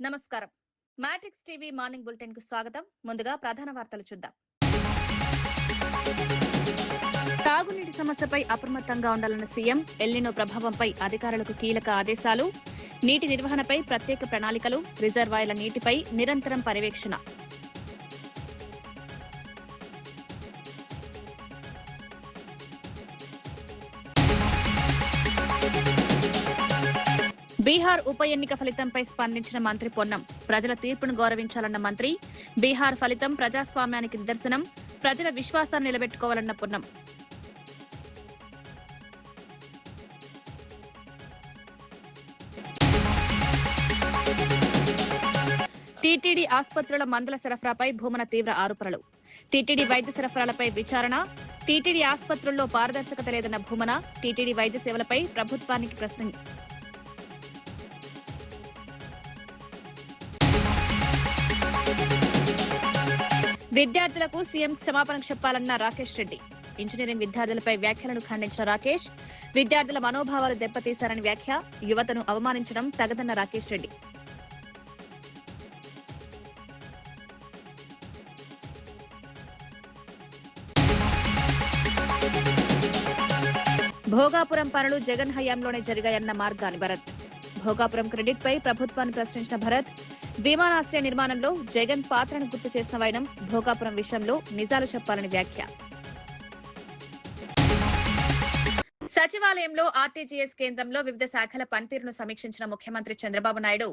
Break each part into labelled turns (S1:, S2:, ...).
S1: నమస్కారం. Matrix TV morning bulletin కు స్వాగతం. ముందుగా ప్రధాన వార్తలు చూద్దాం. తాగునీటి సమస్యపై అప్రమత్తంగా ఉండాలన్న సీఎం, ఎల్నినో ప్రభావంపై అధికారులకు కీలక ఆదేశాలు, నీటి నిర్వహణపై ప్రత్యేక ప్రణాళికలు, రిజర్వాయర్ల నీటిపై నిరంతరం పర్యవేక్షణ. బీహార్ ఉప ఎన్నిక ఫలితంపై స్పందించిన మంత్రి పొన్నం, ప్రజల తీర్పును గౌరవించాలన్న మంత్రి, బీహార్ ఫలితం ప్రజాస్వామ్యానికి నిదర్శనం, ప్రజల విశ్వాసాన్ని నిలబెట్టుకోవాలన్న పొన్నం. టీటీడీ ఆసుపత్రుల మందుల సరఫరాపై భూమన తీవ్ర ఆరోపణలు, టీటీడీ వైద్య సరఫరాలపై విచారణ, టీటీడీ ఆసుపత్రుల్లో పారదర్శకత లేదన్న భూమన, టీటీడీ వైద్య సేవలపై ప్రభుత్వానికి ప్రశ్న. విద్యార్థులకు సీఎం క్షమాపణ చెప్పాలన్న రాకేష్ రెడ్డి, ఇంజనీరింగ్ విద్యార్థులపై వ్యాఖ్యలను ఖండించిన రాకేష్, విద్యార్థుల మనోభావాలు దెబ్బతీశారని వ్యాఖ్య, యువతను అవమానించడం తగదన్న రాకేష్ రెడ్డి. భోగాపురం పనులు జగన్ హయాంలోనే జరిగాయన్న మార్గాని భరత్, భోగాపురం క్రెడిట్ పై ప్రభుత్వాన్ని ప్రశ్నించిన భరత్, విమానాశ్రయ నిర్మాణంలో జగన్ పాత్రను గుర్తు చేసిన వైనం, భోగాపురం విషయంలో నిజాలు చెప్పాలని వ్యాఖ్య. సచివాలయంలో ఆర్టీజీఎస్ కేంద్రంలో వివిధ శాఖల పనితీరును సమీక్షించిన ముఖ్యమంత్రి చంద్రబాబు నాయుడు,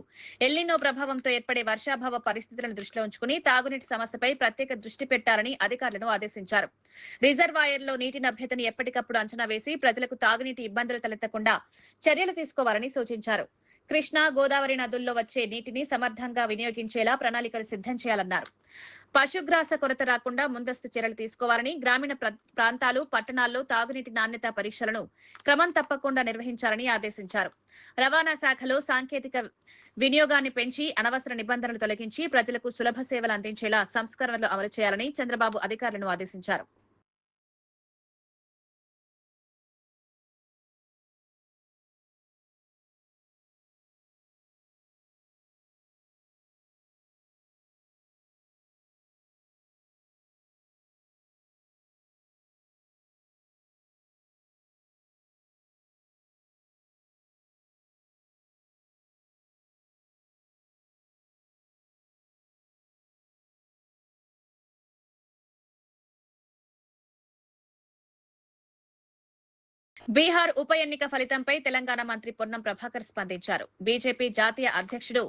S1: ఎల్నినో ప్రభావంతో ఏర్పడే వర్షాభావ పరిస్థితులను దృష్టిలో ఉంచుకుని తాగునీటి సమస్యపై ప్రత్యేక దృష్టి పెట్టాలని అధికారులను ఆదేశించారు. రిజర్వాయర్లో నీటి లభ్యతను ఎప్పటికప్పుడు అంచనా వేసి ప్రజలకు తాగునీటి ఇబ్బందులు తలెత్తకుండా చర్యలు తీసుకోవాలని సూచించారు. కృష్ణా, గోదావరి నదుల్లో వచ్చే నీటిని సమర్థంగా వినియోగించేలా ప్రణాళికలు సిద్ధం చేయాలన్నారు. పశుగ్రాస కొరత రాకుండా ముందస్తు చర్యలు తీసుకోవాలని, గ్రామీణ ప్రాంతాలు, పట్టణాల్లో తాగునీటి నాణ్యత పరీక్షలను క్రమం తప్పకుండా నిర్వహించాలని ఆదేశించారు. రవాణా శాఖలో సాంకేతిక వినియోగాన్ని పెంచి అనవసర నిబంధనలు తొలగించి ప్రజలకు సులభ సేవలు అందించేలా సంస్కరణలు అమలు చేయాలని చంద్రబాబు అధికారులను ఆదేశించారు. బీహార్ ఉప ఎన్నిక ఫలితంపై తెలంగాణ మంత్రి పొన్నం ప్రభాకర్ స్పందించారు. బీజేపీ జాతీయ అధ్యక్షుడు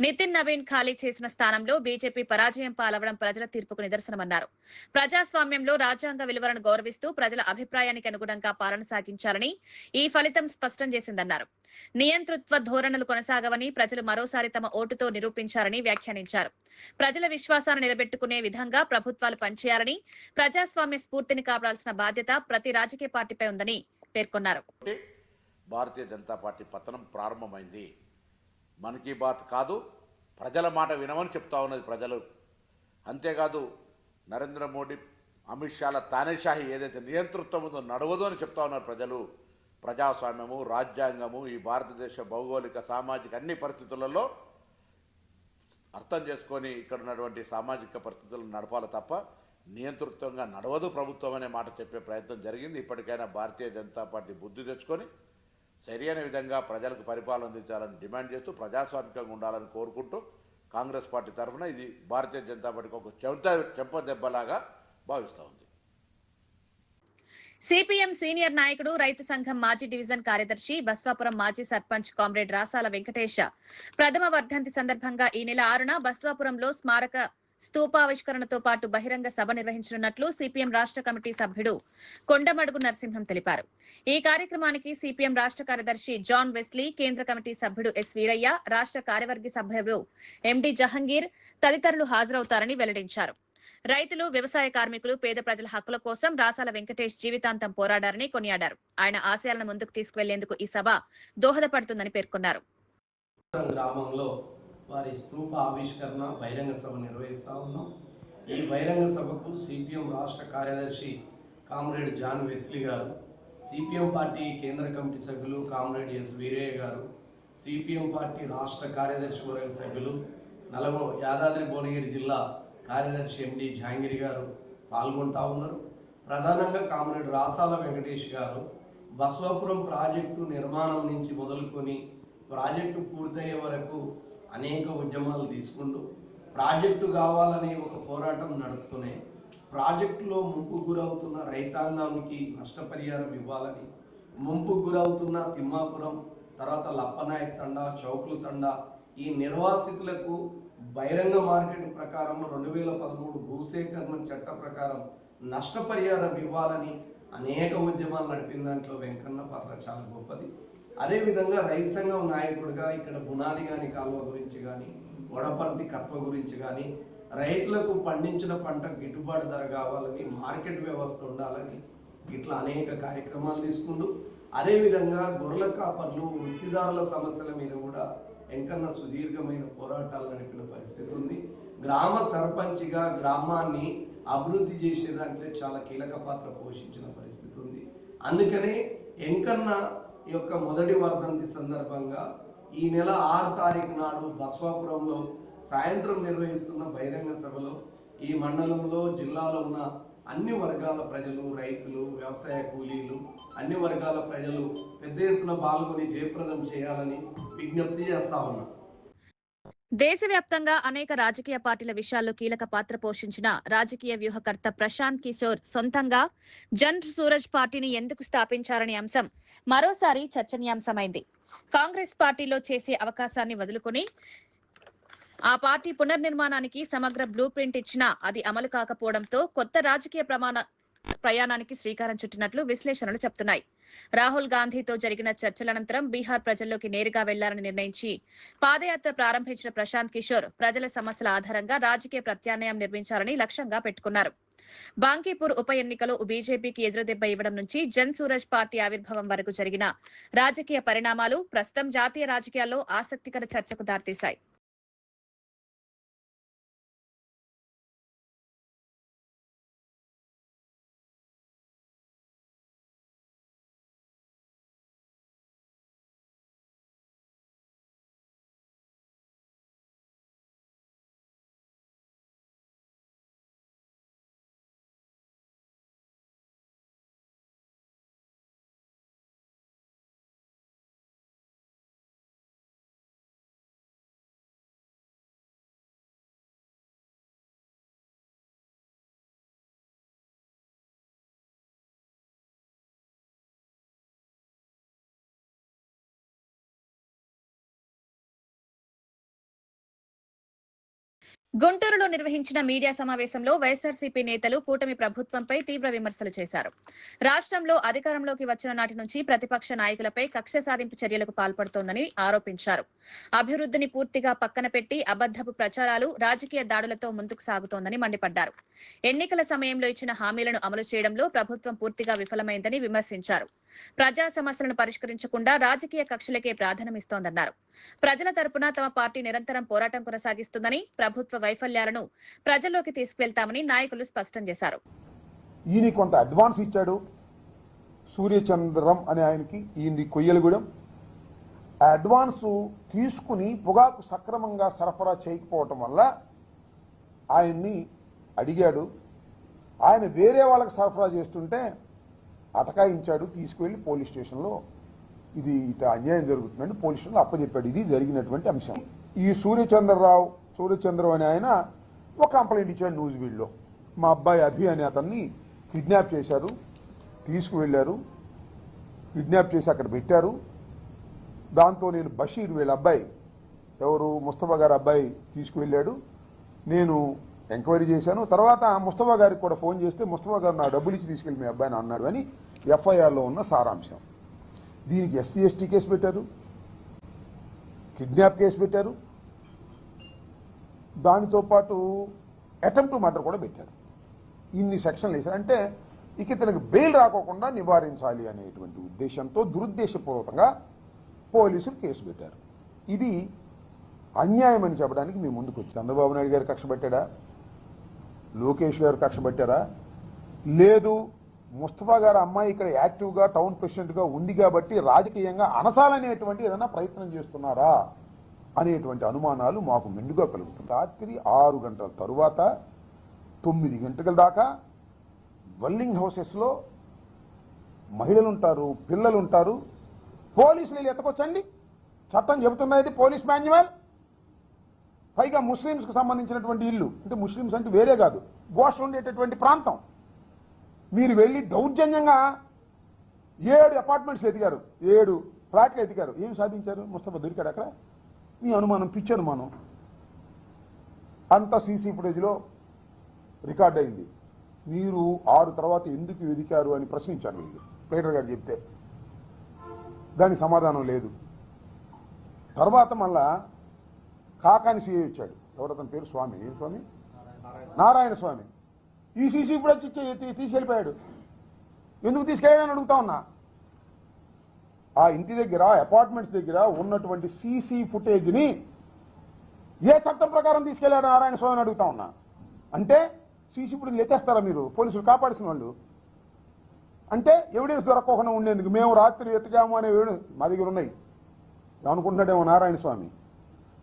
S1: నితిన్ నవీన్ ఖాళీ చేసిన స్థానంలో బీజేపీ పరాజయం పాలవడం ప్రజల తీర్పుకు నిదర్శనమన్నారు. ప్రజాస్వామ్యంలో రాజ్యాంగ విలువలను గౌరవిస్తూ ప్రజల అభిప్రాయానికి అనుగుణంగా పాలన సాగించాలని ఈ ఫలితం స్పష్టం చేసిందన్నారు. నియంతృత్వ ధోరణులు కొనసాగవని ప్రజలు మరోసారి తమ ఓటుతో నిరూపించారని వ్యాఖ్యానించారు. ప్రజల విశ్వాసాన్ని నిలబెట్టుకునే విధంగా ప్రభుత్వాలు పనిచేయాలని, ప్రజాస్వామ్య స్ఫూర్తిని కాపాడాల్సిన బాధ్యత ప్రతి రాజకీయ పార్టీపై ఉందని పేర్కొన్నారు.
S2: భారతీయ జనతా పార్టీ పతనం ప్రారంభమైంది. మన్ కీ బాత్ కాదు, ప్రజల మాట వినమని చెప్తా ఉన్నది ప్రజలు. అంతేకాదు నరేంద్ర మోడీ, అమిత్ షాల తానేషాహి ఏదైతే నియంతృత్వం ఉందో నడవదు అని చెప్తా ఉన్నారు ప్రజలు. ప్రజాస్వామ్యము, రాజ్యాంగము ఈ భారతదేశ భౌగోళిక, సామాజిక అన్ని పరిస్థితులలో అర్థం చేసుకొని ఇక్కడ ఉన్నటువంటి సామాజిక పరిస్థితులను నడపాలి తప్ప నియంతృత్వంగా నడవదు ప్రభుత్వం అనే మాట చెప్పే ప్రయత్నం జరిగింది. ఇప్పటికైనా భారతీయ జనతా పార్టీ బుద్ధి తెచ్చుకొని సరైన విధంగా ప్రజలకు పరిపాలన అందించాలని డిమాండ్ చేస్తూ ప్రజాస్వామికంగా ఉండాలని కోరుకుంటూ కాంగ్రెస్ పార్టీ తరఫున ఇది భారతీయ జనతా పార్టీకి ఒక చెంపదెబ్బలాగా భావిస్తూ ఉంది.
S1: సిపిఎం సీనియర్ నాయకుడు, రైతు సంఘం మాజీ డివిజన్ కార్యదర్శి, బస్వాపురం మాజీ సర్పంచ్ కామ్రేడ్ రాసాల వెంకటేశ ప్రథమ వర్ధంతి సందర్భంగా ఈ నెల 6న బస్వాపురంలో స్మారక స్తూపావిష్కరణతో పాటు బహిరంగ సభ నిర్వహించనున్నట్లు సిపిఎం రాష్ట్ర కమిటీ సభ్యుడు కొండమడుగు నరసింహం తెలిపారు. ఈ కార్యక్రమానికి సిపిఎం రాష్ట్ర కార్యదర్శి జాన్ వెస్లీ, కేంద్ర కమిటీ సభ్యుడు ఎస్ వీరయ్య, రాష్ట్ర కార్యవర్గ సభ్యుడు ఎండి జహంగీర్ తదితరులు హాజరవుతారని వెల్లడించారు. రైతులు, వ్యవసాయ కార్మికులు, పేద ప్రజల హక్కుల కోసం రాసాల వెంకటేష్ జీవితాంతం పోరాడారని కొనియాడారు. ఆయన ఆశయాలను ముందుకు తీసుకువెళ్లేందుకు ఈ సభ దోహదపడుతుందని పేర్కొన్నారు.
S3: గ్రామంలో వారి స్తూప ఆవిష్కరణ బహిరంగ సభ నిర్వహిస్తా ఉన్నాం. ఈ బహిరంగ సభకు సిపిఎం రాష్ట్ర కార్యదర్శి కామ్రేడ్ జాన్ వెస్లీ గారు, సిపిఎం పార్టీ కేంద్ర కమిటీ సభ్యులు కామ్రేడ్ ఎస్ వీరయ్య గారు, సిపిఎం పార్టీ రాష్ట్ర కార్యదర్శి వర్గ సభ్యులు యాదాద్రి భువనగిరి జిల్లా కార్యదర్శి ఎండి జహాంగీర్ గారు పాల్గొంటా ఉన్నారు. ప్రధానంగా కామ్రేడ్ రాసాల వెంకటేష్ గారు బస్వాపురం ప్రాజెక్టు నిర్మాణం నుంచి మొదలుకొని ప్రాజెక్టు పూర్తయ్యే వరకు అనేక ఉద్యమాలు తీసుకుంటూ ప్రాజెక్టు కావాలనే ఒక పోరాటం నడుపుతూనే ప్రాజెక్టులో ముంపు గురవుతున్న రైతాంగానికి నష్టపరిహారం ఇవ్వాలని, ముంపు గురవుతున్న తిమ్మాపురం, తర్వాత లప్పనాయక్ తండా, చౌకుల తండా ఈ నిర్వాసితులకు బహిరంగ మార్కెట్ ప్రకారం 2013 భూసేకరణ చట్ట ప్రకారం నష్టపరిహారం ఇవ్వాలని అనేక ఉద్యమాలు నడిపిన దాంట్లో వెంకన్న పాత్ర చాలా గొప్పది. అదేవిధంగా రైతు సంఘం నాయకుడిగా ఇక్కడ బునాది గాని కాలువ గురించి కానీ, వడపర్తి కత్వ గురించి కానీ, రైతులకు పండించిన పంట గిట్టుబాటు ధర కావాలని, మార్కెట్ వ్యవస్థ ఉండాలని ఇట్లా అనేక కార్యక్రమాలు తీసుకుంటూ, అదేవిధంగా గొర్రెల కాపర్లు వృత్తిదారుల సమస్యల మీద కూడా వెంకన్న సుదీర్ఘమైన పోరాటాలు నడిపిన పరిస్థితి ఉంది. గ్రామ సర్పంచ్గా గ్రామాన్ని అభివృద్ధి చేసే దాంట్లో చాలా కీలక పాత్ర పోషించిన పరిస్థితి ఉంది. అందుకనే వెంకన్న యొక్క మొదటి వర్ధంతి సందర్భంగా ఈ నెల 6 తారీఖు నాడు బస్వాపురంలో సాయంత్రం నిర్వహిస్తున్న బహిరంగ సభలో ఈ మండలంలో జిల్లాలో ఉన్న అన్ని వర్గాల ప్రజలు, రైతులు, వ్యవసాయ కూలీలు, అన్ని వర్గాల ప్రజలు పెద్ద ఎత్తున పాల్గొని జయప్రదం చేయాలని విజ్ఞప్తి చేస్తా ఉన్నా.
S1: దేశవ్యాప్తంగా అనేక రాజకీయ పార్టీల విషయాల్లో కీలక పాత్ర పోషించిన రాజకీయ వ్యూహకర్త ప్రశాంత్ కిషోర్ సొంతంగా జన్ సూరజ్ పార్టీని ఎందుకు స్థాపించారనే అంశం మరోసారి చర్చనీయాంశమైంది. కాంగ్రెస్ పార్టీలో చేసే అవకాశాన్ని వదులుకుని ఆ పార్టీ పునర్నిర్మాణానికి సమగ్ర బ్లూ ప్రింట్ ఇచ్చినా అది అమలు కాకపోవడంతో కొత్త రాజకీయ ప్రయాణానికి శ్రీకారం చుట్టినట్లు విశ్లేషణలు చెప్తున్నాయి. రాహుల్ గాంధీతో జరిగిన చర్చల అనంతరం బీహార్ ప్రజల్లోకి నేరుగా వెళ్లాలని నిర్ణయించి పాదయాత్ర ప్రారంభించిన ప్రశాంత్ కిషోర్ ప్రజల సమస్యల ఆధారంగా రాజకీయ ప్రత్యామ్నాయం నిర్మించాలని లక్ష్యంగా పెట్టుకున్నారు. బాంకీపూర్ ఉప ఎన్నికలో బీజేపీకి ఎదురుదెబ్బ ఇవ్వడం నుంచి జన్ సూరజ్ పార్టీ ఆవిర్భావం వరకు జరిగిన రాజకీయ పరిణామాలు ప్రస్తుతం జాతీయ రాజకీయాల్లో ఆసక్తికర చర్చకు దారితీశాయి. గుంటూరులో నిర్వహించిన మీడియా సమావేశంలో వైఎస్ఆర్సీపీ నేతలు కూటమి ప్రభుత్వంపై తీవ్ర విమర్శలు చేశారు. రాష్ట్రంలో అధికారంలోకి వచ్చిన నాటి నుంచి ప్రతిపక్ష నాయకులపై కక్ష సాధింపు చర్యలకు పాల్పడుతోందని ఆరోపించారు. అభివృద్ధిని పూర్తిగా పక్కన పెట్టి అబద్ధపు ప్రచారాలు, రాజకీయ దాడులతో ముందుకు సాగుతోందని మండిపడ్డారు. ఎన్నికల సమయంలో ఇచ్చిన హామీలను అమలు చేయడంలో ప్రభుత్వం పూర్తిగా విఫలమైందని విమర్శించారు. ప్రజా సమస్యలను పరిష్కరించకుండా రాజకీయ కక్షలకే ప్రాధాన్యమిస్తోందన్నారు. ప్రజల తరపున తమ పార్టీ నిరంతరం పోరాటం కొనసాగిస్తుందని, ప్రభుత్వ వైఫల్యాలను ప్రజల్లోకి తీసుకువెళ్తామని నాయకులు స్పష్టం చేశారు.
S4: ఈయన కొంత అడ్వాన్స్ ఇచ్చాడు సూర్యచంద్రం అనే ఆయనకి, ఈయనది కొయ్యలగూడెం. ఆ అడ్వాన్స్ తీసుకుని పొగాకు సక్రమంగా సరఫరా చేయకపోవటం వల్ల ఆయన్ని అడిగాడు. ఆయన వేరే వాళ్ళకి సరఫరా చేస్తుంటే అటకాయించాడు, తీసుకువెళ్లి పోలీస్ స్టేషన్లో ఇది ఇట అన్యాయం జరుగుతుందని పోలీస్ స్టేషన్లో అప్పచెప్పాడు. ఇది జరిగినటువంటి అంశం. ఈ సూర్యచంద్రం అనే ఆయన ఒక కంప్లైంట్ ఇచ్చాడు న్యూజివీడ్లో. మా అబ్బాయి అభి అనే అతన్ని కిడ్నాప్ చేశారు, తీసుకువెళ్లారు, కిడ్నాప్ చేసి అక్కడ పెట్టారు. దాంతో నేను బషీర్ వీళ్ళ అబ్బాయి, ఎవరు ముస్తఫా గారి అబ్బాయి తీసుకువెళ్ళాడు, నేను ఎంక్వైరీ చేశాను. తర్వాత ముస్తఫా గారికి కూడా ఫోన్ చేస్తే ముస్తఫా గారు నా డబ్బులు ఇచ్చి తీసుకెళ్లి మీ అబ్బాయిని అన్నాడు అని ఎఫ్ఐఆర్లో ఉన్న సారాంశం. దీనికి ఎస్సీ ఎస్టీ కేసు పెట్టారు, కిడ్నాప్ కేసు పెట్టారు, దానితో పాటు అటెంప్ట్ మర్డర్ కూడా పెట్టారు. ఇన్ని సెక్షన్లు వేశారు. అంటే ఇక ఇతనికి బెయిల్ రాకోకుండా నివారించాలి అనేటువంటి ఉద్దేశంతో దురుద్దేశపూర్వకంగా పోలీసులు కేసు పెట్టారు. ఇది అన్యాయం అని చెప్పడానికి మేము ముందుకు వచ్చి, చంద్రబాబు నాయుడు గారు కక్ష పెట్టాడా, లోకేష్ గారు కక్ష పెట్టారా, లేదు ముస్తఫా గారి అమ్మాయి ఇక్కడ యాక్టివ్గా టౌన్ ప్రెసిడెంట్గా ఉంది కాబట్టి రాజకీయంగా అనసాలనేటువంటి ఏదైనా ప్రయత్నం చేస్తున్నారా అనేటువంటి అనుమానాలు మాకు మెండుగా కలుగుతుంది. రాత్రి 6 గంటల తరువాత 9 గంటల దాకా వెల్లింగ్ హౌసెస్లో మహిళలు ఉంటారు, పిల్లలు ఉంటారు. పోలీసులు ఎత్తకొచ్చండి, చట్టం చెబుతున్నది పోలీస్ మాన్యువల్. పైగా ముస్లింస్కి సంబంధించినటువంటి ఇల్లు, అంటే ముస్లింస్ అంటే వేరే కాదు, గోష్ఠ ఉండేటటువంటి ప్రాంతం. మీరు వెళ్ళి దౌర్జన్యంగా 7 అపార్ట్మెంట్స్లు ఎదిగారు, 7 ఫ్లాట్లు ఎదిగారు. ఏం సాధించారు? ముస్తఫా దొరికాడు అక్కడ? మీ అనుమానం పిచ్చి అనుమానం. అంత సీసీ ఫుటేజ్లో రికార్డ్ అయింది. మీరు 6 తర్వాత ఎందుకు వెదికారు అని ప్రశ్నించారు వీళ్ళు. ప్లేటర్ గారు చెప్తే దానికి సమాధానం లేదు. తర్వాత మళ్ళా కాకాని సీఏ వచ్చాడు. ఎవరతని పేరు? స్వామి. ఏం స్వామి? నారాయణ స్వామి. ఈ సీసీ ఫుటేజ్ తీసుకెళ్ళిపోయాడు. ఎందుకు తీసుకెళ్ళాడని అడుగుతా ఉన్నా. ఆ ఇంటి దగ్గర, అపార్ట్మెంట్స్ దగ్గర ఉన్నటువంటి సీసీ ఫుటేజ్ని ఏ చట్టం ప్రకారం తీసుకెళ్లాడు నారాయణ స్వామి అని అడుగుతా ఉన్నా. అంటే సీసీ ఫుటేజ్ ఎత్తేస్తారా మీరు? పోలీసులు కాపాడాల్సిన వాళ్ళు. అంటే ఎవిడెన్స్ దొరకకుండా ఉండేందుకు మేము రాత్రి ఎత్తుకాము అనే మా దగ్గర ఉన్నాయి అనుకుంటున్నాడేమో నారాయణ స్వామి.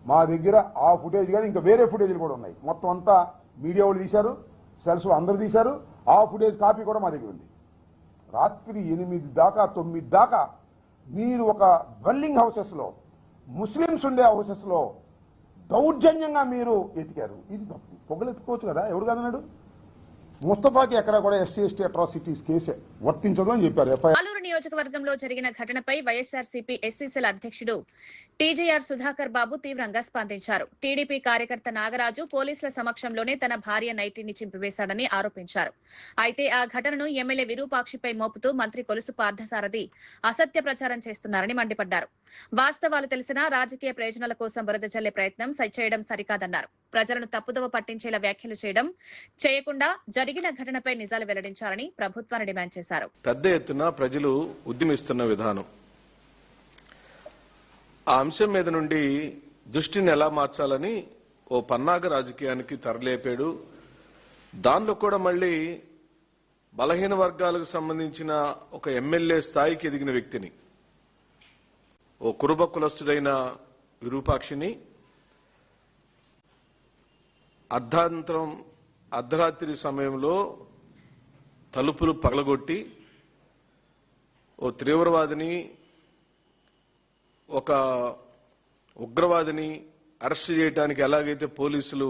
S4: మా దగ్గర ఆ ఫుటేజ్ కానీ ఇంకా వేరే ఫుటేజ్లు కూడా ఉన్నాయి. మొత్తం అంతా మీడియా వాళ్ళు తీశారు, సెల్స్ అందరూ తీశారు. ఆ ఫుటేజ్ కాపీ కూడా మా దగ్గర ఉంది. రాత్రి 8 దాకా 9 దాకా మీరు ఒక వెల్లింగ్ హౌసెస్లో, ముస్లిమ్స్ ఉండే హౌసెస్లో దౌర్జన్యంగా మీరు ఎతికారు. ఇది తప్పు. పొగలెత్తుకోవచ్చు కదా, ఎవడు కాదన్నాడు? ముస్తఫాకి ఎక్కడ కూడా ఎస్సీ ఎస్టీ అట్రాసిటీస్ కేసే వర్తించదు అని చెప్పారు.
S1: ఆలూరు నియోజకవర్గంలో జరిగిన ఘటనపై వైఎస్ఆర్సీపీ ఎస్సీసీల అధ్యక్షుడు టీజేఆర్ సుధాకర్ బాబు తీవ్రంగా స్పందించారు. టీడీపీ కార్యకర్త నాగరాజు పోలీసుల సమక్షంలోనే తన భార్య నైటీని చింపివేశాడని ఆరోపించారు. అయితే ఆ ఘటనను ఎమ్మెల్యే విరూపాక్షిపై మోపుతూ మంత్రి కొలుసు పార్థసారథి అసత్య ప్రచారం చేస్తున్నారని మండిపడ్డారు. వాస్తవాలు తెలిసినా రాజకీయ ప్రయోజనాల కోసం బురద జల్లే ప్రయత్నం చేయడం సరికాదన్నారు. ప్రజలను తప్పుదోవ పట్టించేలా వ్యాఖ్యలు చేయకుండా జరిగిన ఘటనపై నిజాలు వెల్లడించాలని ప్రభుత్వాన్ని డిమాండ్ చేశారు.
S5: పెద్ద ఎత్తున ప్రజలు ఉద్యమిస్తున్న విధానం, ఆ అంశం మీద నుండి దృష్టిని ఎలా మార్చాలని ఓ పన్నాగ రాజకీయానికి తరలేపాడు. దానిలో కూడా మళ్లీ బలహీన వర్గాలకు సంబంధించిన ఒక ఎమ్మెల్యే స్థాయికి ఎదిగిన వ్యక్తిని, ఓ కురుబ కులస్తుడైన విరూపాక్షిని అర్ధరాత్రి సమయంలో తలుపులు పగలగొట్టి ఓ తీవ్రవాదిని, ఒక ఉగ్రవాదిని అరెస్ట్ చేయడానికి ఎలాగైతే పోలీసులు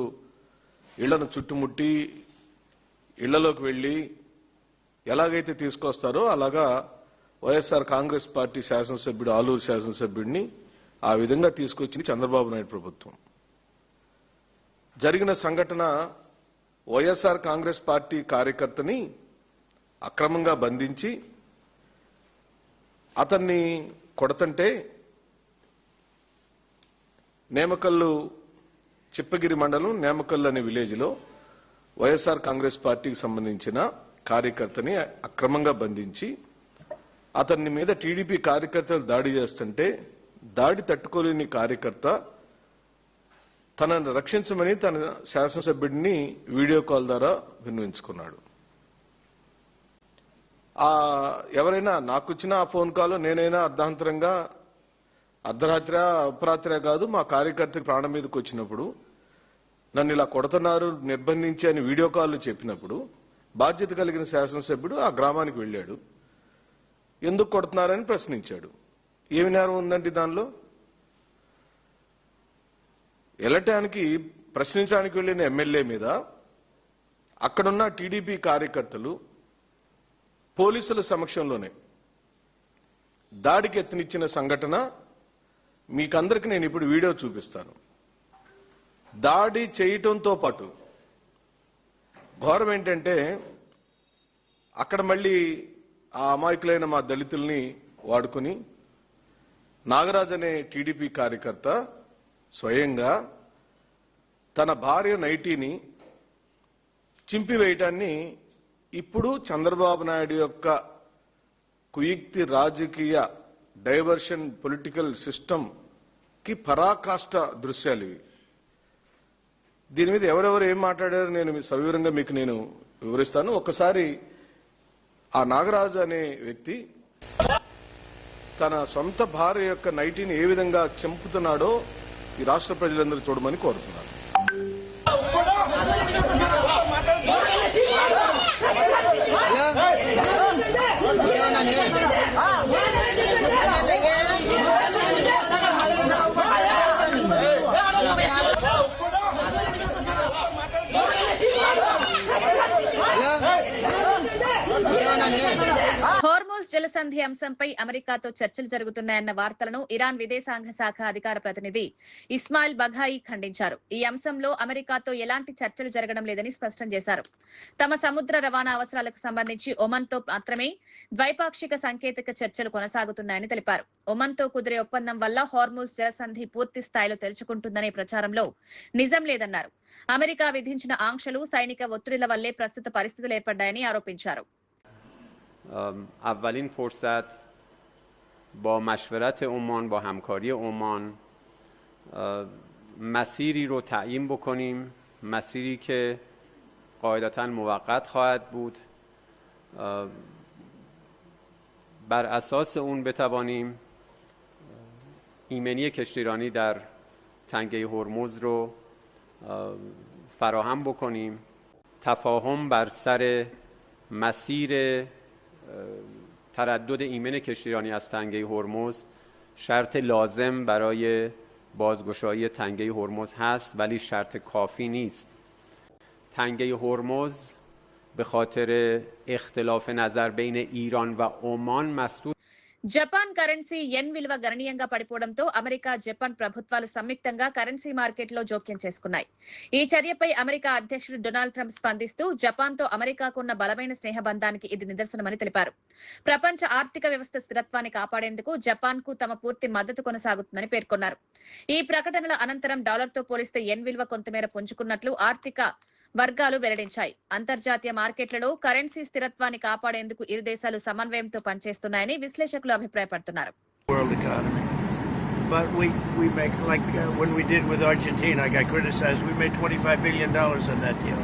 S5: ఇళ్లను చుట్టుముట్టి ఇళ్లలోకి వెళ్లి ఎలాగైతే తీసుకొస్తారో అలాగా వైఎస్ఆర్ కాంగ్రెస్ పార్టీ శాసనసభ్యుడు, ఆలూరు శాసనసభ్యుడిని ఆ విధంగా తీసుకొచ్చింది చంద్రబాబు నాయుడు ప్రభుత్వం. జరిగిన సంఘటన వైఎస్ఆర్ కాంగ్రెస్ పార్టీ కార్యకర్తని అక్రమంగా బంధించి అతన్ని కొడతంటే నేమకల్లు, చిప్పగిరి మండలం నేమకల్లు అనే విలేజ్లో వైఎస్ఆర్ కాంగ్రెస్ పార్టీకి సంబంధించిన కార్యకర్తని అక్రమంగా బంధించి అతని మీద టీడీపీ కార్యకర్తలు దాడి చేస్తుంటే దాడి తట్టుకోలేని కార్యకర్త తనను రక్షించమని తన శాసనసభ్యుడిని వీడియో కాల్ ద్వారా విన్నవించుకున్నాడు. ఎవరైనా నాకు వచ్చిన ఆ ఫోన్ కాల్ నేనైనా అర్ధాంతరంగా అర్ధరాత్రి అపరాత్రి కాదు, మా కార్యకర్తకి ప్రాణం మీదకి వచ్చినప్పుడు నన్ను ఇలా కొడుతున్నారు నిర్బంధించి అని వీడియో కాల్ చెప్పినప్పుడు బాధ్యత కలిగిన శాసనసభ్యుడు ఆ గ్రామానికి వెళ్ళాడు. ఎందుకు కొడుతున్నారని ప్రశ్నించాడు. ఏమి నేరం ఉందండి దానిలో? వెళ్ళటానికి ప్రశ్నించడానికి వెళ్లిన ఎమ్మెల్యే మీద అక్కడున్న టీడీపీ కార్యకర్తలు పోలీసుల సమక్షంలోనే దాడికి ఎత్తునిచ్చిన సంఘటన మీకందరికి నేను ఇప్పుడు వీడియో చూపిస్తాను. దాడి చేయటంతో పాటు ఘోరం ఏంటంటే అక్కడ మళ్ళీ ఆ అమాయకులైన మా దళితుల్ని వాడుకుని నాగరాజ్ అనే టీడీపీ కార్యకర్త స్వయంగా తన భార్య నైటీని చింపివేయటాన్ని ఇప్పుడు చంద్రబాబు నాయుడు యొక్క కుయుక్తి రాజకీయ డైవర్షన్ పొలిటికల్ సిస్టమ్ కి పరాకాష్ట దృశ్యాలు ఇవి. దీని మీద ఎవరెవరు ఏం మాట్లాడారో నేను సవివరంగా మీకు నేను వివరిస్తాను. ఒక్కసారి ఆ నాగరాజు అనే వ్యక్తి తన సొంత భార్య యొక్క నైటీని ఏ విధంగా చంపుతున్నాడో ఈ రాష్ట్ర ప్రజలందరూ చూడమని కోరుతున్నారు.
S1: హోర్మోజ్ జలసంధి అంశంపై అమెరికాతో చర్చలు జరుగుతున్నాయన్న వార్తలను ఇరాన్ విదేశాంగ శాఖ అధికార ప్రతినిధి ఇస్మాయిల్ బఘాయి ఖండించారు. ఈ అంశంలో అమెరికాతో ఎలాంటి చర్చలు జరగడం లేదని స్పష్టం చేశారు. తమ సముద్ర రవాణా అవసరాలకు సంబంధించి ఒమన్తో మాత్రమే ద్వైపాక్షిక సాంకేతిక చర్చలు కొనసాగుతున్నాయని తెలిపారు. ఒమన్తో కుదిరే ఒప్పందం వల్ల హోర్మోజ్ జలసంధి పూర్తి స్థాయిలో తెరుచుకుంటుందనే ప్రచారంలో నిజం లేదన్నారు. అమెరికా విధించిన ఆంక్షలు సైనిక ఒత్తిడిల వల్లే ప్రస్తుత పరిస్థితులు ఏర్పడ్డాయని ఆరోపించారు.
S6: اولین فرصت با مشورت عمان با همکاری عمان مسیری رو تعیین بکنیم، مسیری که قاعدتاً موقت خواهد بود، بر اساس اون بتوانیم ایمنی کشتیرانی در تنگه هرمز رو فراهم بکنیم. تفاهم بر سر مسیر تردد ایمن کشتیرانی از تنگه هرمز شرط لازم برای بازگشایی تنگه هرمز هست، ولی شرط کافی نیست. تنگه هرمز به خاطر اختلاف نظر بین ایران و عمان مسدود.
S1: జపాన్ కరెన్సీ యెన్ విలువ గణనీయంగా పడిపోవడంతో అమెరికా, జపాన్ ప్రభుత్వాలు సంయుక్తంగా కరెన్సీ మార్కెట్లో జోక్యం చేసుకున్నాయి. ఈ చర్యపై అమెరికా అధ్యక్షుడు డొనాల్డ్ ట్రంప్ స్పందిస్తూ జపాన్తో అమెరికాకున్న బలమైన స్నేహబంధానికి ఇది నిదర్శనమని తెలిపారు. ప్రపంచ ఆర్థిక వ్యవస్థ స్థిరత్వాన్ని కాపాడేందుకు జపాన్కు తమ పూర్తి మద్దతు కొనసాగుతుందని పేర్కొన్నారు. ఈ ప్రకటనల అనంతరం డాలర్తో పోలిస్తే యెన్ విలువ కొంతమేర పుంజుకున్నట్లు ఆర్థిక వర్గాలు వెల్లడించాయి. అంతర్జాతీయ మార్కెట్లలో కరెన్సీ స్థిరత్వాన్ని కాపాడేందుకు ఇరు దేశాలు సమన్వయంతో పనిచేస్తున్నాయని విశ్లేషకులు అభిప్రాయపడుతున్నారు.
S7: World economy, but we make when we did with Argentina, I got criticized. We made $25 billion on that deal.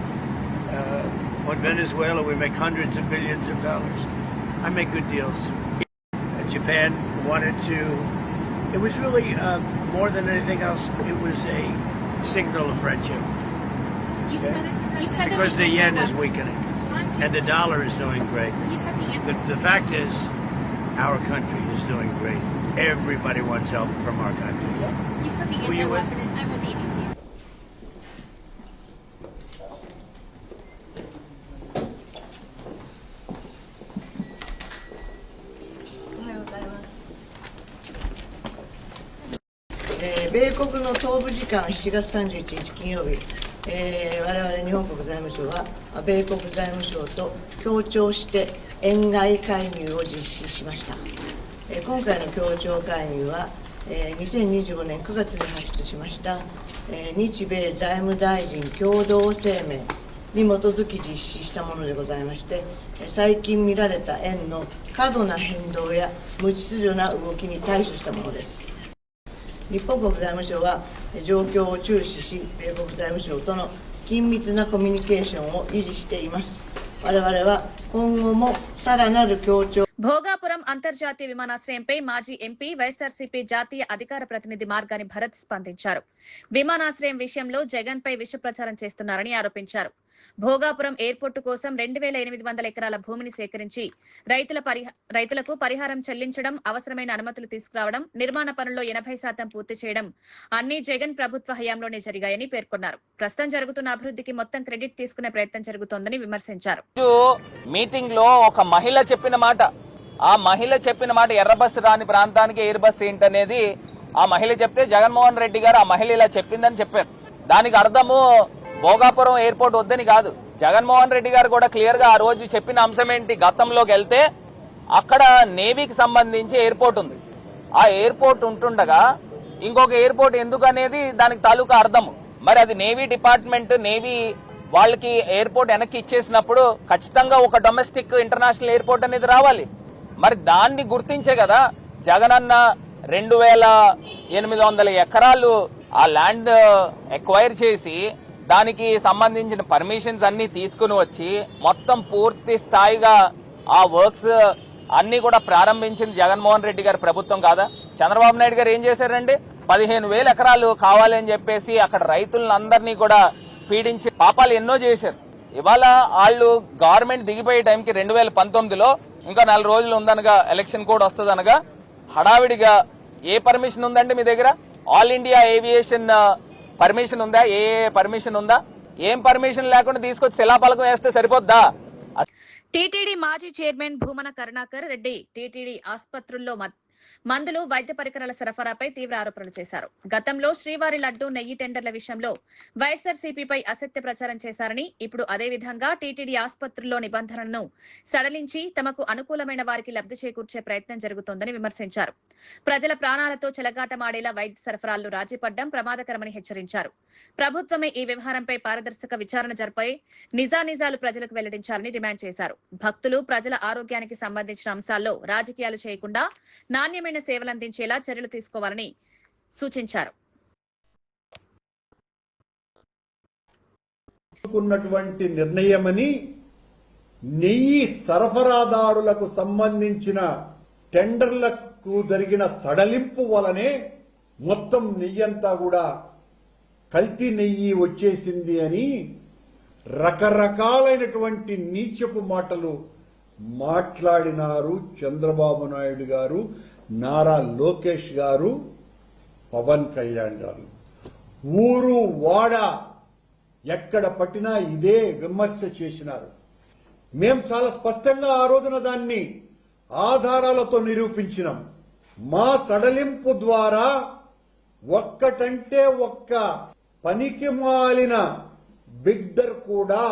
S7: On Venezuela, we make hundreds of billions of dollars. I make good deals. Japan wanted to. It was really more than anything else. It was a signal of friendship. Because the yen is weakening and the dollar is doing great. The fact is, our country is doing great. Everybody wants help from our country.
S8: You said the anti-weapon, and I'm with ABC.
S9: 米国の東部時間7月31日金曜日、我々日本国財務省は米国財務省と協調して円買い介入を実施しました。今回の協調介入は2025年9月に発出しました日米財務大臣共同声明に基づき実施したものでございまして、最近見られた円の過度な変動や無秩序な動きに対処したものです。日本国財務省は状況を注視し、米国財務省との緊密なコミュニケーションを維持しています。我々は今後もさらなる協調。
S1: భోగాపురం అంతర్జాతీయ విమానాశ్రయంపై మాజీ MP, YSRCP జాతీయ అధికార ప్రతినిధి మార్గాని భరత్ స్పందించారు. విమానాశ్రయం విషయంలో జగన్ పై విష ప్రచారం చేస్తున్నారని ఆరోపించారు. భోగాపురం ఎయిర్పోర్టు కోసం 2800 ఎకరాల భూమిని సేకరించి రైతులకు పరిహారం చెల్లించడం, అవసరమైన అనుమతులు తీసుకురావడం, నిర్మాణ పనుల్లో 80% పూర్తి చేయడం అన్ని జగన్ ప్రభుత్వ హయాంలోనే జరిగాయని పేర్కొన్నారు. ప్రస్తుతం జరుగుతున్న అభివృద్ధికి మొత్తం క్రెడిట్ తీసుకునే ప్రయత్నం జరుగుతోందని విమర్శించారు.
S10: మీటింగ్ లో ఒక మహిళ చెప్పిన మాట, ఆ మహిళ చెప్పిన మాట ఎర్ర బస్సు రాని ప్రాంతానికి ఎయిర్ బస్ ఏంటనేది ఆ మహిళ చెప్తే జగన్మోహన్ రెడ్డి గారు ఆ మహిళ ఇలా చెప్పిందని చెప్పారు. దానికి అర్థము భోగాపురం ఎయిర్పోర్ట్ వద్దని కాదు. జగన్మోహన్ రెడ్డి గారు కూడా క్లియర్ గా ఆ రోజు చెప్పిన అంశం ఏంటి, గతంలోకి వెళ్తే అక్కడ నేవీకి సంబంధించి ఎయిర్పోర్ట్ ఉంది. ఆ ఎయిర్పోర్ట్ ఉంటుండగా ఇంకొక ఎయిర్పోర్ట్ ఎందుకు అనేది దానికి తాలూకా అర్థము. మరి అది నేవీ డిపార్ట్మెంట్, నేవీ వాళ్ళకి ఎయిర్పోర్ట్ వెనక్కి ఇచ్చేసినప్పుడు ఖచ్చితంగా ఒక డొమెస్టిక్ ఇంటర్నేషనల్ ఎయిర్పోర్ట్ అనేది రావాలి. మరి దాన్ని గుర్తించే కదా జగనన్న 2800 ఎకరాలు ఆ ల్యాండ్ ఎక్వైర్ చేసి దానికి సంబంధించిన పర్మిషన్స్ అన్ని తీసుకుని వచ్చి మొత్తం పూర్తి స్థాయిగా ఆ వర్క్స్ అన్ని కూడా ప్రారంభించింది జగన్మోహన్ రెడ్డి గారి ప్రభుత్వం కాదా? చంద్రబాబు నాయుడు గారు ఏం చేశారండి? 15,000 ఎకరాలు కావాలని చెప్పేసి అక్కడ రైతులందరినీ కూడా పీడించి పాపాలు ఎన్నో చేశారు. ఇవాళ వాళ్ళు గవర్నమెంట్ దిగిపోయే టైంకి 2019లో ఇంకా 4 రోజులు ఉందనగా ఎలక్షన్ కోడ్ వస్తుందనగా హడావిడిగా ఏ పర్మిషన్ ఉందండి మీ దగ్గర? ఆల్ ఇండియా ఏవియేషన్ పర్మిషన్ ఉందా? ఏ పర్మిషన్ ఉందా? ఏం పర్మిషన్ లేకుండా తీసుకొచ్చి శిలాఫలకం వేస్తే సరిపోద్దా?
S1: టీటీడీ మాజీ చైర్మన్ భూమన కరుణాకర్ రెడ్డి టీటీడీ ఆసుపత్రుల్లో మందులు, వైద్య పరికరాల సరఫరాపై తీవ్ర ఆరోపణలు చేశారు. గతంలో శ్రీవారి లడ్డు, నెయ్యి టెండర్ల విషయంలో వైఎస్ఆర్సీపీపై అసత్య ప్రచారం చేశారని, ఇప్పుడు అదే విధంగా టీటీడీ ఆసుపత్రుల్లో నిబంధనలను సడలించి తమకు అనుకూలమైన వారికి లబ్ధి చేకూర్చే ప్రయత్నం జరుగుతోందని విమర్శించారు. ప్రజల ప్రాణాలతో చెలగాటమాడేలా వైద్య సరఫరాల్లో రాజీపడ్డం ప్రమాదకరమని హెచ్చరించారు. ప్రభుత్వమే ఈ వ్యవహారంపై పారదర్శక విచారణ జరిపై నిజానిజాలు ప్రజలకు వెల్లడించాలని డిమాండ్ చేశారు. భక్తులు, ప్రజల ఆరోగ్యానికి సంబంధించిన అంశాల్లో రాజకీయాలు చేయకుండా నాణ్యమైన సేవలందించేలా చర్యలు తీసుకోవాలని సూచించారు.
S11: నిర్ణయమని నెయ్యి సరఫరాదారులకు సంబంధించిన టెండర్లకు జరిగిన సడలింపు వలనే మొత్తం నెయ్యంతా కూడా కల్తీ నెయ్యి వచ్చేసింది అని రకరకాలైనటువంటి నీచపు మాటలు మాట్లాడినారు చంద్రబాబు నాయుడు గారు, నారా లోకేష్ గారు, పవన్ కళ్యాణ్ గారు. ఊరు వాడ ఎక్కడ పట్టినా ఇదే విమర్శ చేసినారు. మేం చాలా స్పష్టంగా ఆ రోజున దాన్ని ఆధారాలతో నిరూపించినాం. మా సడలింపు ద్వారా ఒక్కటంటే ఒక్క పనికి మాలిన బిడ్డర్ కూడా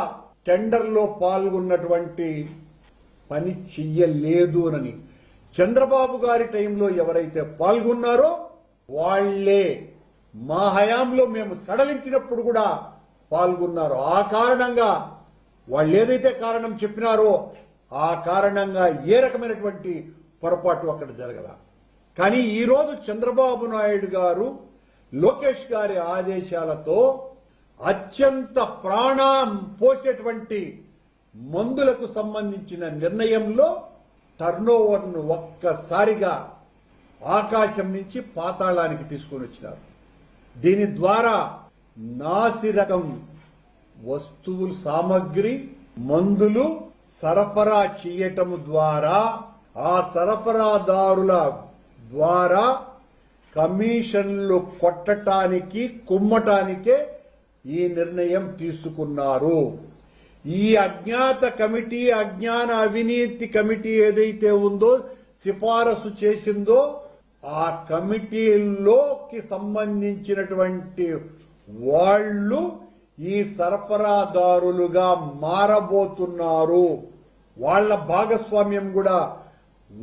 S11: టెండర్లో పాల్గొన్నటువంటి పని చెయ్యలేదు అని చంద్రబాబు గారి టైంలో ఎవరైతే పాల్గొన్నారో వాళ్లే మా హయాంలో మేము సడలించినప్పుడు కూడా పాల్గొన్నారు. ఆ కారణంగా వాళ్ళు ఏదైతే కారణం చెప్పినారో ఆ కారణంగా ఏ రకమైనటువంటి పొరపాటు అక్కడ జరగల. కానీ ఈరోజు చంద్రబాబు నాయుడు గారు, లోకేష్ గారి ఆదేశాలతో అత్యంత ప్రాణం పోసేటువంటి మందులకు సంబంధించిన నిర్ణయంలో టర్నోవర్ను ఒక్కసారిగా ఆకాశం నుంచి పాతాళానికి తీసుకుని వచ్చినారు. దీని ద్వారా నాసిరకం వస్తువులు, సామగ్రి, మందులు సరఫరా చేయటం ద్వారా ఆ సరఫరాదారుల ద్వారా కమిషన్లు కొట్టటానికి, కుమ్మటానికే ఈ నిర్ణయం తీసుకున్నారు. ఈ అజ్ఞాత కమిటీ, అజ్ఞాన అవినీతి కమిటీ ఏదైతే ఉందో, సిఫారసు చేసిందో, ఆ కమిటీలోకి సంబంధించినటువంటి వాళ్ళు ఈ సరఫరాదారులుగా మారబోతున్నారు. వాళ్ల భాగస్వామ్యం కూడా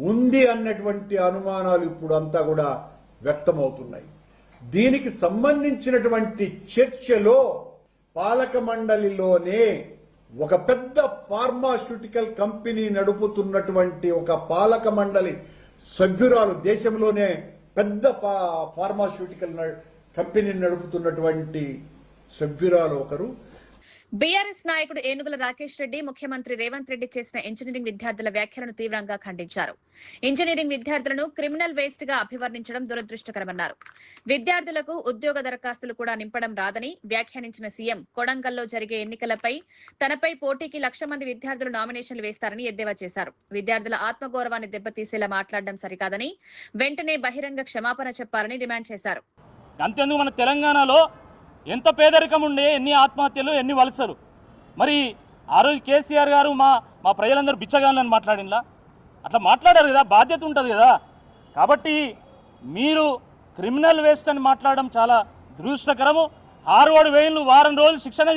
S11: ఉంది అన్నటువంటి అనుమానాలు ఇప్పుడు అంతా కూడా వ్యక్తమవుతున్నాయి. దీనికి సంబంధించినటువంటి చర్చలో పాలక మండలిలోనే ఒక పెద్ద ఫార్మాస్యూటికల్ కంపెనీ నడుపుతున్నటువంటి ఒక పాలక మండలి సభ్యురాలు, దేశంలోనే పెద్ద ఫార్మాస్యూటికల్ కంపెనీ నడుపుతున్నటువంటి సభ్యురాలు ఒకరు,
S1: బీఆర్ఎస్ నాయకుడు ఏనుగుల రాకేష్ రెడ్డి ముఖ్యమంత్రి రేవంత్ రెడ్డి చేసిన ఇంజనీరింగ్ విద్యార్థుల వ్యాఖ్యలను తీవ్రంగా ఖండించారు. ఇంజనీరింగ్ విద్యార్థులను క్రిమినల్ వేస్ట్ గా అభివర్ణించడం దురదృష్టకరమన్నారు. విద్యార్థులకు ఉద్యోగ దరఖాస్తులు కూడా నింపడం రాదని వ్యాఖ్యానించిన సీఎం కొడంగల్లో జరిగే ఎన్నికలపై తనపై పోటీకి 1,00,000 మంది విద్యార్థులు నామినేషన్లు వేస్తారని ఎద్దేవా చేశారు. విద్యార్థుల ఆత్మగౌరవాన్ని దెబ్బతీసేలా మాట్లాడడం సరికాదని, వెంటనే బహిరంగ క్షమాపణ చెప్పాలని డిమాండ్ చేశారు.
S12: అంతేందుకు మన తెలంగాణలో ఎంత పేదరికం ఉండే, ఎన్ని ఆత్మహత్యలు, ఎన్ని వలసలు. మరి ఆ రోజు కేసీఆర్ గారు మా ప్రజలందరూ బిచ్చగాళ్ళని మాట్లాడినలా? అట్లా మాట్లాడారు కదా, బాధ్యత ఉంటుంది కదా. కాబట్టి మీరు క్రిమినల్ వేస్ట్ అని మాట్లాడడం చాలా దురదృష్టకరము. హార్వర్డ్ వేయిన్లు వారం రోజులు శిక్షణ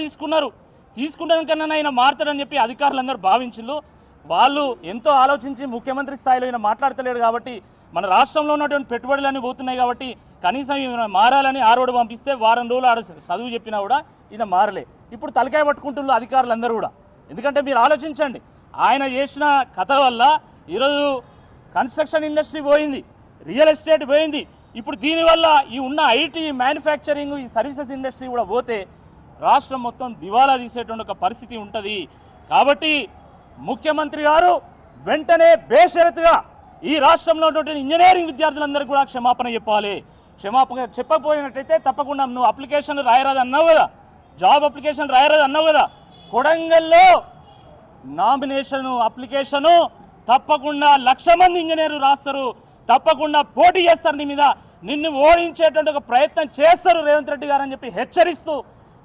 S12: తీసుకున్నాకన్నా ఆయన మారుతారని చెప్పి అధికారులందరూ భావించిండ్రు. వాళ్ళు ఎంతో ఆలోచించి ముఖ్యమంత్రి స్థాయిలో ఈయన మాట్లాడతలేడు కాబట్టి, మన రాష్ట్రంలో ఉన్నటువంటి పెట్టుబడులన్నీ పోతున్నాయి కాబట్టి కనీసం ఈయన మారాలని ఆరోడు పంపిస్తే వారం రోజులు ఆడ చదువు చెప్పినా కూడా ఈయన మారలే. ఇప్పుడు తలకాయ పట్టుకుంటున్నారు అధికారులందరూ కూడా. ఎందుకంటే మీరు ఆలోచించండి, ఆయన చేసిన కథ వల్ల ఈరోజు కన్స్ట్రక్షన్ ఇండస్ట్రీ పోయింది, రియల్ ఎస్టేట్ పోయింది. ఇప్పుడు దీనివల్ల ఈ ఉన్న ఐటీ, మ్యానుఫ్యాక్చరింగ్, ఈ సర్వీసెస్ ఇండస్ట్రీ కూడా పోతే రాష్ట్రం మొత్తం దివాలా తీసేటువంటి ఒక పరిస్థితి ఉంటుంది. కాబట్టి ముఖ్యమంత్రి గారు వెంటనే బేషరతుగా ఈ రాష్ట్రంలో ఉన్నటువంటి ఇంజనీరింగ్ విద్యార్థులందరూ కూడా క్షమాపణ చెప్పాలి. క్షమాపణ చెప్పకపోయినట్టయితే తప్పకుండా నువ్వు అప్లికేషన్లు రాయరాదు అన్నావు కదా, జాబ్ అప్లికేషన్ రాయరాదు అన్నావు కదా, కొడంగల్లో నామినేషన్ అప్లికేషను తప్పకుండా 1,00,000 మంది ఇంజనీర్లు రాస్తారు, తప్పకుండా పోటీ చేస్తారు నీ మీద, నిన్ను ఓడించేటువంటి ఒక ప్రయత్నం చేస్తారు రేవంత్ రెడ్డి గారు అని చెప్పి హెచ్చరిస్తూ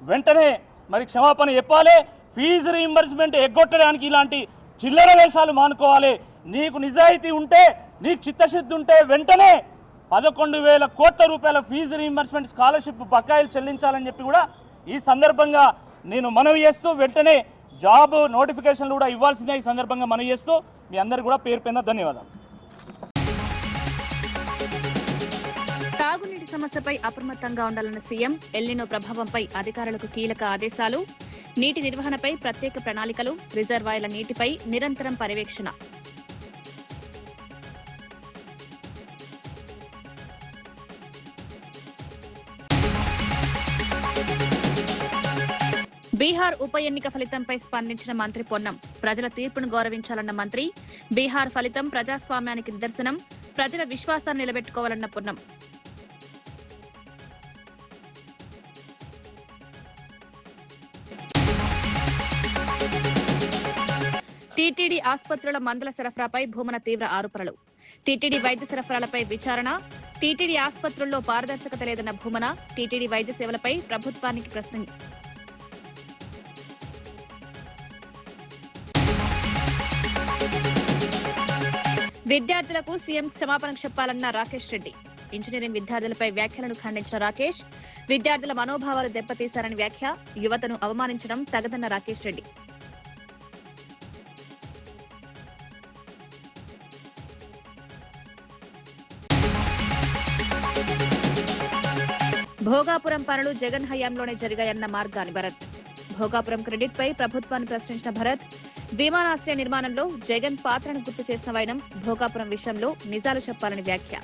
S12: వెంటనే మరి క్షమాపణ చెప్పాలి. ఫీజు రీయింబర్స్మెంట్ ఎగ్గొట్టడానికి ఇలాంటి చిల్లర వేషాలు మానుకోవాలి. నీకు నిజాయితీ ఉంటే, నీకు చిత్తశుద్ధి ఉంటే వెంటనే 11,000 కోట్ల రూపాయల ఫీజు రీయింబర్స్మెంట్ స్కాలర్షిప్ బకాయిలు చెల్లించాలని చెప్పి కూడా ఈ సందర్భంగా నేను మనవి చేస్తూ, వెంటనే జాబ్ నోటిఫికేషన్లు కూడా ఇవ్వాల్సిందే ఈ సందర్భంగా మనవి చేస్తూ మీ అందరికీ కూడా పేరు పైన ధన్యవాదాలు.
S1: తాగునీటి సమస్యపై అప్రమత్తంగా ఉండాలన్న సీఎం, ఎల్నినో ప్రభావంపై అధికారులకు కీలక ఆదేశాలు, నీటి నిర్వహణపై ప్రత్యేక ప్రణాళికలు, రిజర్వాయర్ల నీటిపై నిరంతరం పర్యవేక్షణ. బీహార్ ఉప ఎన్నిక ఫలితంపై స్పందించిన మంత్రి పొన్నం, ప్రజల తీర్పును గౌరవించాలన్న మంత్రి, బీహార్ ఫలితం ప్రజాస్వామ్యానికి నిదర్శనం, ప్రజల విశ్వాసాన్ని నిలబెట్టుకోవాలన్న పొన్నం. టీటీడీ ఆసుపత్రుల మందుల సరఫరాపై భూమన తీవ్ర ఆరోపణలు, టీటీడీ వైద్య సరఫరాలపై విచారణ, టీటీడీ ఆసుపత్రుల్లో పారదర్శకత లేదన్న భూమన, టీటీడీ వైద్య సేవలపై ప్రభుత్వానికి ప్రశ్న. విద్యార్థులకు సీఎం క్షమాపణ చెప్పాలన్న రాకేష్ రెడ్డి, ఇంజనీరింగ్ విద్యార్థులపై వ్యాఖ్యలను ఖండించిన రాకేష్, విద్యార్థుల మనోభావాలు దెబ్బతీశారని వ్యాఖ్య, యువతను అవమానించడం తగదన్న రాకేష్ రెడ్డి. భోగాపురం పనులు జగన్ హయాంలోనే జరిగాయన్న మార్గాని భరత్, భోగాపురం క్రెడిట్ పై ప్రభుత్వాన్ని ప్రశ్నించిన భరత్, విమానాశ్రయ నిర్మాణంలో జగన్ పాత్రను గుర్తు చేసిన వైనం, భోగాపురం విషయంలో నిజాలు చెప్పాలని వ్యాఖ్య.